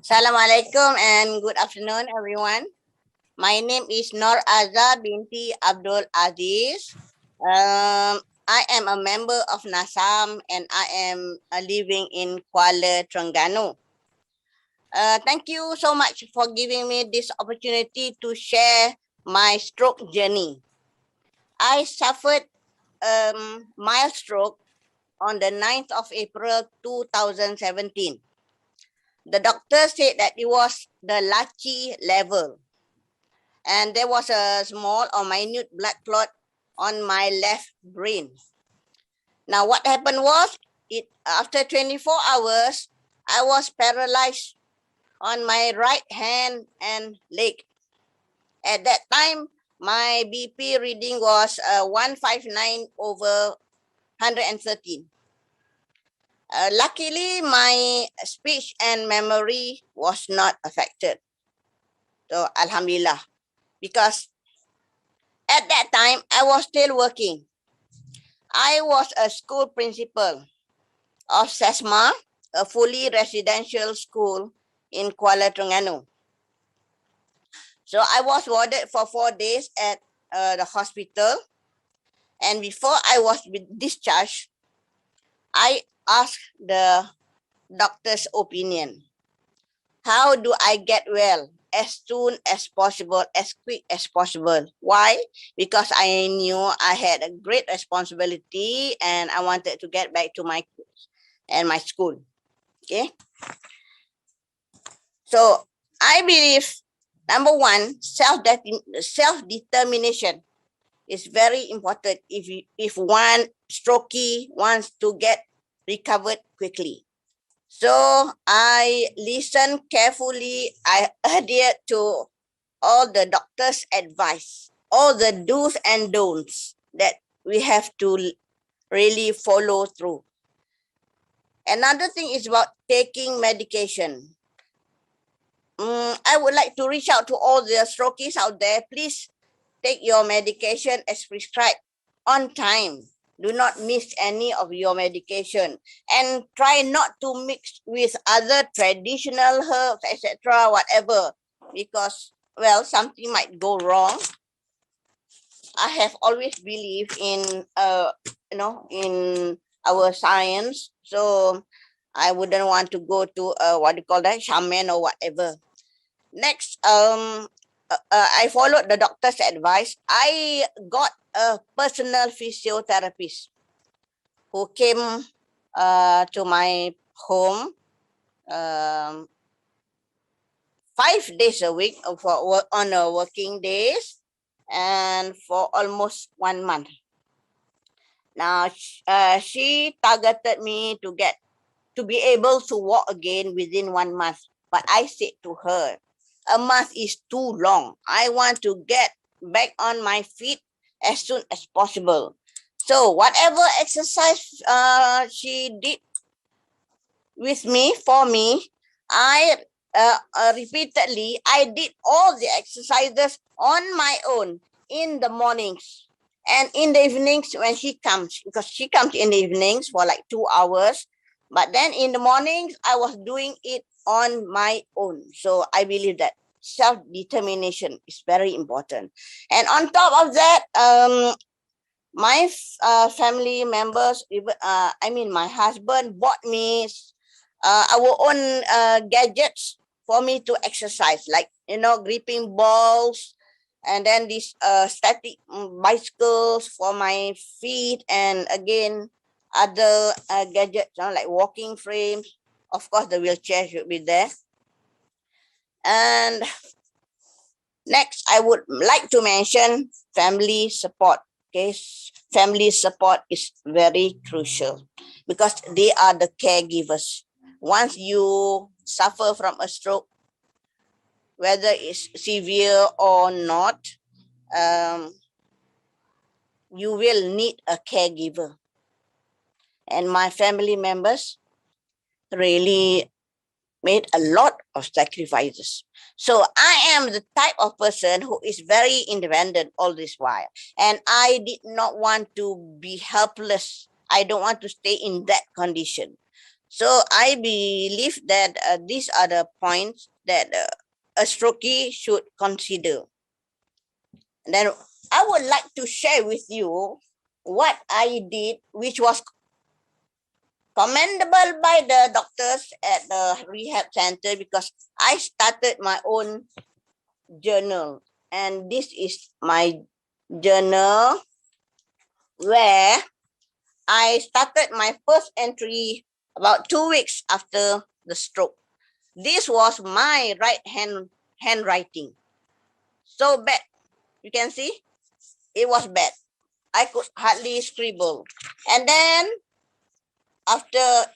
Assalamualaikum and good afternoon, everyone. My name is Noor Aza binti Abd Aziz. I am a member of NASAM and I am living in Kuala Terengganu. Thank you so much for giving me this opportunity to share my stroke journey. I suffered mild stroke on the 9th of April 2017. The doctor said that it was the Lachi level, and there was a small or minute blood clot on my left brain. Now, what happened was, after 24 hours, I was paralyzed on my right hand and leg. At that time, my BP reading was 159 over 113. Luckily, my speech and memory was not affected. So, Alhamdulillah, because at that time, I was still working. I was a school principal of SESMA, a fully residential school in Kuala Terengganu. So I was warded for 4 days at the hospital. And before I was discharged, I asked the doctor's opinion. How do I get well as soon as possible, as quick as possible? Why? Because I knew I had a great responsibility and I wanted to get back to my kids and my school. Okay. So I believe, number one, self-determination is very important if one strokey wants to get recovered quickly. So I listened carefully. I adhered to all the doctor's advice, all the do's and don'ts that we have to really follow through. Another thing is about taking medication. I would like to reach out to all the strokies out there. Please take your medication as prescribed on time. Do not miss any of your medication and try not to mix with other traditional herbs, etc., whatever, because, well, something might go wrong. I have always believed in, in our science. So I wouldn't want to go to, what do you call that, shaman or whatever. Next, I followed the doctor's advice. I got a personal physiotherapist who came to my home 5 days a week for work on a working days and for almost 1 month. Now, she targeted me to be able to walk again within 1 month. But I said to her, a month is too long. I want to get back on my feet as soon as possible. So whatever exercise she did with me, for me, I repeatedly, I did all the exercises on my own in the mornings and in the evenings when she comes, because she comes in the evenings for like 2 hours. But then in the mornings, I was doing it on my own. So I believe that self-determination is very important. And on top of that, my family members, my husband bought me our own gadgets for me to exercise, like, gripping balls, and then these static bicycles for my feet, and again, other gadgets, like walking frames. Of course, the wheelchair should be there. And next, I would like to mention family support. Okay, family support is very crucial because they are the caregivers. Once you suffer from a stroke, whether it's severe or not, you will need a caregiver. And my family members really made a lot of sacrifices. So I am the type of person who is very independent all this while. And I did not want to be helpless. I don't want to stay in that condition. So I believe that these are the points that a strokee should consider. And then I would like to share with you what I did, which was commendable by the doctors at the rehab center, because I started my own journal. And this is my journal where I started my first entry about 2 weeks after the stroke. This was my right hand handwriting. So bad. You can see it was bad. I could hardly scribble. And then after,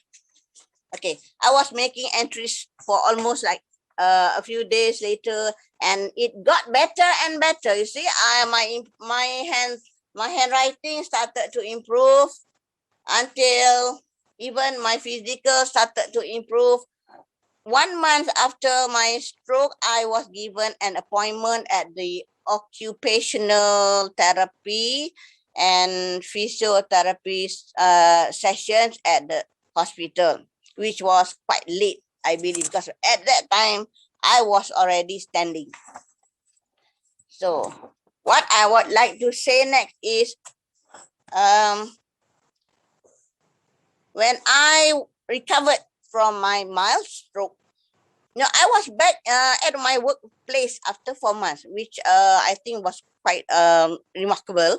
okay, I was making entries for almost like a few days later, and it got better and better. You see, my handwriting started to improve until even my physical started to improve. 1 month after my stroke, I was given an appointment at the occupational therapy and physiotherapy sessions at the hospital, which was quite late, I believe, because at that time I was already standing. So what I would like to say next is, when I recovered from my mild stroke, I was back at my workplace after 4 months, which I think was quite remarkable.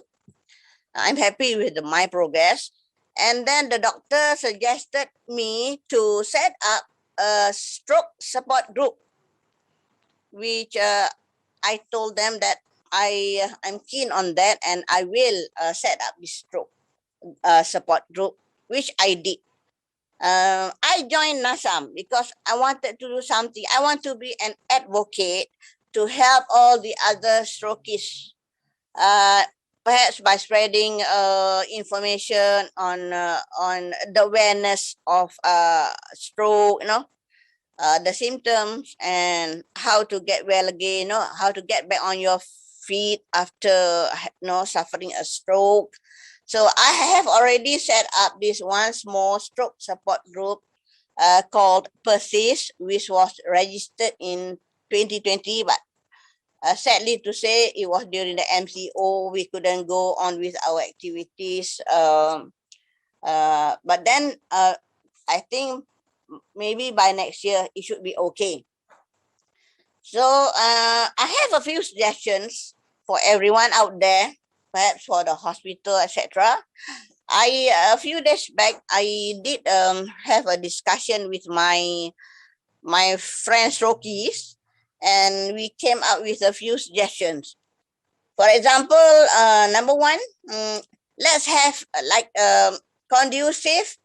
I'm happy with my progress. And then the doctor suggested me to set up a stroke support group, which I told them that I'm keen on that, and I will set up this stroke support group, which I did. I joined NASAM because I wanted to do something. I want to be an advocate to help all the other strokees, perhaps by spreading information on the awareness of stroke, the symptoms, and how to get well again, how to get back on your feet after suffering a stroke. So I have already set up this one small stroke support group called Persevere, which was registered in 2020, but sadly to say, it was during the MCO. We couldn't go on with our activities. But then I think maybe by next year it should be okay. So I have a few suggestions for everyone out there, perhaps for the hospital, etc. A few days back, I did have a discussion with my friends strokees, and we came up with a few suggestions. For example, number one, let's have like conducive,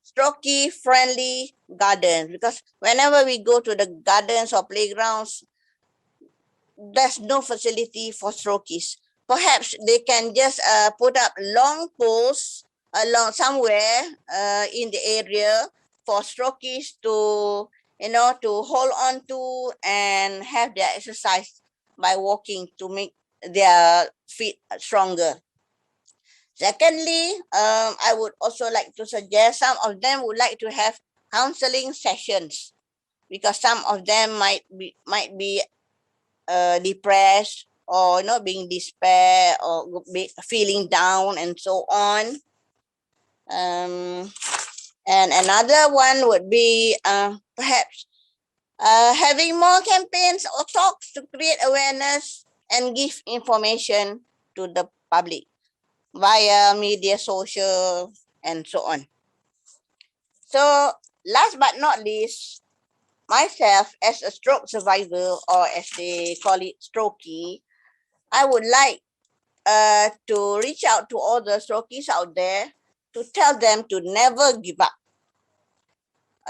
strokey friendly gardens, because whenever we go to the gardens or playgrounds, there's no facility for strokeys. Perhaps they can just put up long poles along somewhere in the area for strokeys to to hold on to and have their exercise by walking to make their feet stronger. Secondly, I would also like to suggest some of them would like to have counseling sessions, because some of them might be depressed, or being despair, or feeling down, and so on. And another one would be perhaps having more campaigns or talks to create awareness and give information to the public via media, social, and so on. So last but not least, myself as a stroke survivor, or as they call it, strokey, I would like to reach out to all the strokeys out there to tell them to never give up,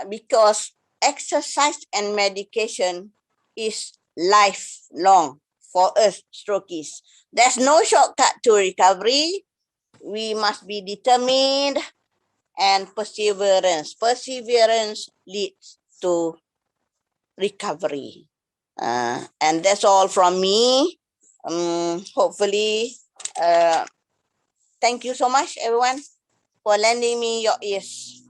because exercise and medication is lifelong for us strokeys. There's no shortcut to recovery. We must be determined, and perseverance. Perseverance leads to recovery. And that's all from me. Hopefully, thank you so much, everyone, for lending me your ears.